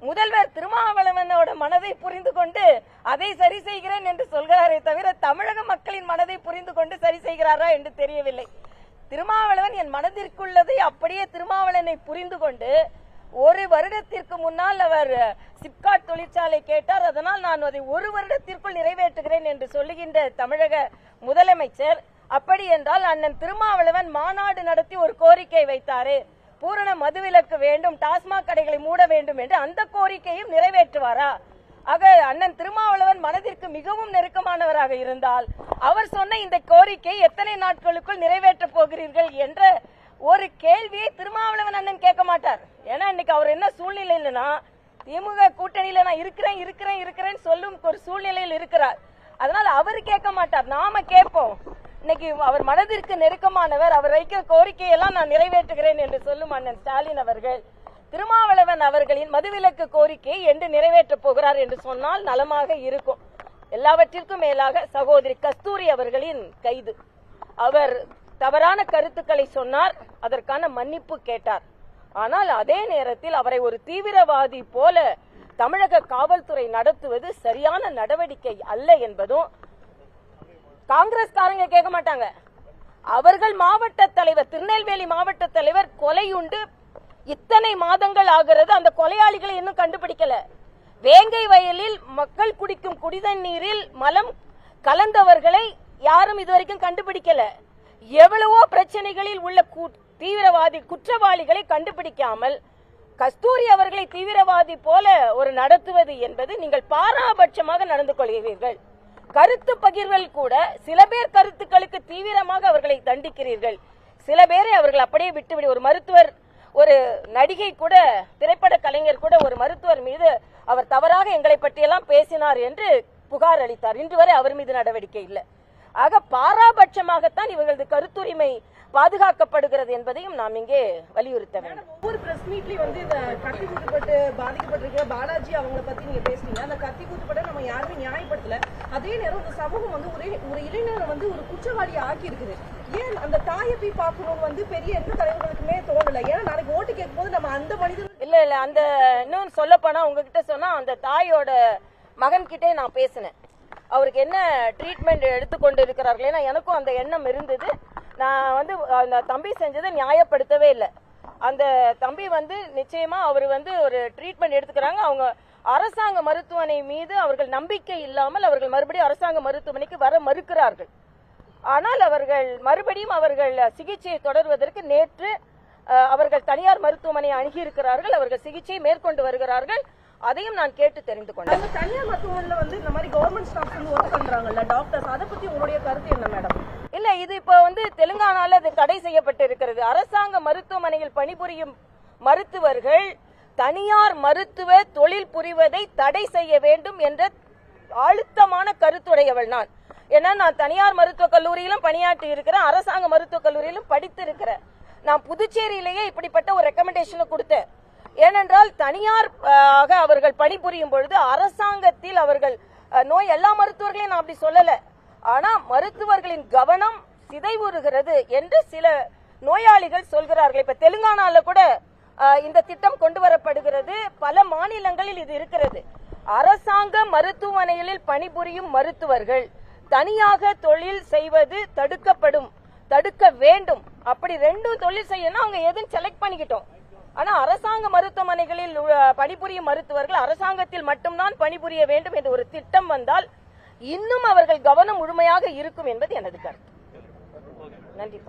முதல்வர் திருமாவளவனோட மனதை புரிந்து கொண்டு அதை சரி செய்கிறேன் என்று சொல்கிறாரே தவிர தமிழக மக்களின் மனதை புரிந்து கொண்டு சரி செய்கிறாரா என்று தெரியவில்லை. திருமாவளவன் என் மனதிற்குள்ளதை அப்படியே திருமாவளவனை புரிந்து கொண்டு ஒரு வருடத்திற்கு முன்னால் அவர் சிப்காட் தொழிற்சாலை கேட்டார், அதனால் நான் அதை ஒரு வருடத்திற்குள் நிறைவேற்றுகிறேன் என்று சொல்லுகின்ற தமிழக முதலமைச்சர், அப்படி என்றால் அண்ணன் திருமாவளவன் மாநாடு நடத்தி ஒரு கோரிக்கை வைத்தாரே, பூரண மதுவிலக்கு வேண்டும், டாஸ்மாக் கடைகளை மூட வேண்டும் என்று, அந்த கோரிக்கையும் நிறைவேற்றுவாரா? ஆக அண்ணன் திருமாவளவன் மனதிற்கு மிகவும் நெருக்கமானவராக இருந்தால் அவர் சொன்ன இந்த கோரிக்கை எத்தனை நாட்களுக்குள் நிறைவேற்றப் போகிறீர்கள் என்ற ஒரு கேள்வியை திருமாவளவன் அண்ணன் கேட்க மாட்டார். ஏன்னா இன்னைக்கு அவர் என்ன சூழ்நிலையிலனா, திமுக கூட்டணியில நான் இருக்கிறேன் சொல்லும் ஒரு சூழ்நிலையில் இருக்கிறார். அதனால அவர் கேட்க மாட்டார், நாம கேட்போம். இன்னைக்கு அவர் மனதிற்கு நெருக்கமானவர், அவர் வைக்கிற கோரிக்கையெல்லாம் நான் நிறைவேற்றுகிறேன் என்று சொல்லும் அண்ணன் ஸ்டாலின் அவர்கள் திருமாவளவன் அவர்களின் மதுவிலக்கு கோரிக்கையை என்று நிறைவேற்றப் போகிறார் என்று சொன்னால் நலமாக இருக்கும். எல்லாவற்றிற்கும் மேலாக சகோதரி கஸ்தூரி அவர்களின் கைது, அவர் தவறான கருத்துக்களை சொன்னார், அதற்கான மன்னிப்பு கேட்டார். ஆனால் அதே நேரத்தில் அவரை ஒரு தீவிரவாதி போல தமிழக காவல்துறை நடத்துவது சரியான நடவடிக்கை அல்ல என்பதும் காங்கிரஸ்காரங்க கேட்க மாட்டாங்க. அவர்கள் மாவட்ட தலைவர், திருநெல்வேலி மாவட்ட தலைவர் கொலையுண்டு இத்தனை மாதங்கள் ஆகிறது, அந்த கொலையாளிகளை இன்னும் கண்டுபிடிக்கல. வேங்கை வயலில் மக்கள் குடிக்கும் குடிதண்ணீரில் மலம் கலந்தவர்களை யாரும் இதுவரைக்கும் கண்டுபிடிக்கல. எவ்வளவோ பிரச்சனைகளில் உள்ள தீவிரவாதி குற்றவாளிகளை கண்டுபிடிக்காமல் கஸ்தூரி அவர்களை தீவிரவாதி போல ஒரு நடத்துவது என்பது நீங்கள் பாராபட்சமாக நடந்து கொள்கிறீர்கள். கருத்து பகிர்வில் கூட சில பேர் கருத்துக்களுக்கு தீவிரமாக அவர்களை தண்டிக்கிறீர்கள், சில பேரை அவர்கள் அப்படியே விட்டுவிடு. ஒரு மருத்துவர், ஒரு நடிகை கூட, திரைப்பட கலைஞர் கூட ஒரு மருத்துவர் மீது அவர் தவறாக எங்களை பற்றியெல்லாம் பேசினார் என்று புகார் அளித்தார். இன்று வரை அவர் மீது நடவடிக்கை இல்லை. ஆக பாராபட்சமாகத்தான் இவர்களது கருத்துரிமை பாதுகாக்கப்படுகிறது என்பதையும் நாம் இங்கே வலியுறுத்த வேண்டும். ஒவ்வொரு பிரஸ் மீட்லயும் வந்து இந்த கத்தி கூத்துப்பட்டு பாதிக்கப்பட்டிருக்கிற பாலாஜி அவங்களை பத்தி நீங்க பேசுறீங்க. அந்த கத்தி கூத்துப்பட்ட நம்ம யாருமே நியாயப்படுத்தல. அதே நேரம் இந்த சமூகம் வந்து ஒரு இளைஞரை வந்து ஒரு குற்றவாளியை ஆக்கி இருக்குது. ஏன் அந்த தாயை போய் பார்க்கணும் வந்து பெரிய எந்த தலைவர்களுக்குமே தோணல? ஏன்னா நாளைக்கு ஓட்டு கேட்கும் போது நம்ம அந்த மனிதன் இல்ல அந்த இன்னும் சொல்ல போனா உங்ககிட்ட சொன்னா அந்த தாயோட மகன் கிட்டே நான் பேசினேன். அவருக்கு என்ன ட்ரீட்மெண்ட் எடுத்துக்கொண்டு இருக்கிறார்கள். ஏன்னா எனக்கும் அந்த எண்ணம் இருந்தது. நான் வந்து அந்த தம்பி செஞ்சதை நியாயப்படுத்தவே இல்லை. அந்த தம்பி வந்து நிச்சயமா அவர் வந்து ஒரு ட்ரீட்மெண்ட் எடுத்துக்கிறாங்க. அவங்க அரசாங்க மருத்துவமனை மீது அவர்கள் நம்பிக்கை இல்லாமல் அவர்கள் மறுபடியும் அரசாங்க மருத்துவமனைக்கு வர மறுக்கிறார்கள். ஆனால் அவர்கள் மறுபடியும் அவர்கள் சிகிச்சையை தொடர்வதற்கு நேற்று அவர்கள் தனியார் மருத்துவமனையை அணுகியிருக்கிறார்கள். அவர்கள் சிகிச்சையை மேற்கொண்டு வருகிறார்கள். அதையும் நான் கேட்டு தெரிந்து கொண்டேன். தனியார் மருத்துவமனையில் வந்து இந்த மாதிரி கவர்மெண்ட் ஸ்டாஃப் வந்து ஒர்க் பண்றாங்கல்ல டாக்டர்ஸ், அதை பத்தி உங்களுடைய கருத்து என்ன மேடம்? இல்ல, இது இப்ப வந்து தெலுங்கானால அது தடை செய்யப்பட்டு இருக்கிறது. அரசாங்க மருத்துவமனையில் பணிபுரியும் மருத்துவர்கள் தனியார் மருத்துவ தொழில் புரிவதை தடை செய்ய வேண்டும் என்ற அழுத்தமான கருத்துடையவள் நான். ஏன்னா நான் தனியார் மருத்துவக் கல்லூரியிலும் பணியாற்றி இருக்கிறேன், அரசாங்க மருத்துவக் கல்லூரியிலும் படித்து இருக்கிறேன். நான் புதுச்சேரியிலேயே இப்படிப்பட்ட ஒரு ரெக்கமெண்டேஷனை கொடுத்தேன். ஏனென்றால் தனியார் அவர்கள் பணிபுரியும் பொழுது அரசாங்கத்தில் அவர்கள் நோய் எல்லா மருத்துவர்களையும் நான் அப்படி சொல்லல, ஆனா மருத்துவர்களின் கவனம் சிதைவுறுகிறது என்று சில நோயாளிகள் சொல்கிறார்கள். இப்ப தெலுங்கானால கூட இந்த திட்டம் கொண்டு வரப்படுகிறது, பல மாநிலங்களில் இது இருக்கிறது. அரசாங்க மருத்துவமனைகளில் பணிபுரியும் மருத்துவர்கள் தனியாக தொழில் செய்வது தடுக்க வேண்டும். அப்படி ரெண்டும் தொழில் செய்யணும், அவங்க எதுவும் செலக்ட் பண்ணிக்கிட்டோம். ஆனா அரசாங்க மருத்துவமனைகளில் பணிபுரியும் மருத்துவர்கள் அரசாங்கத்தில் மட்டும்தான் பணிபுரிய வேண்டும் என்ற ஒரு திட்டம் வந்தால் இன்னும் அவர்கள் கவனம் முழுமையாக இருக்கும் என்பது எனது கருத்து. நன்றி.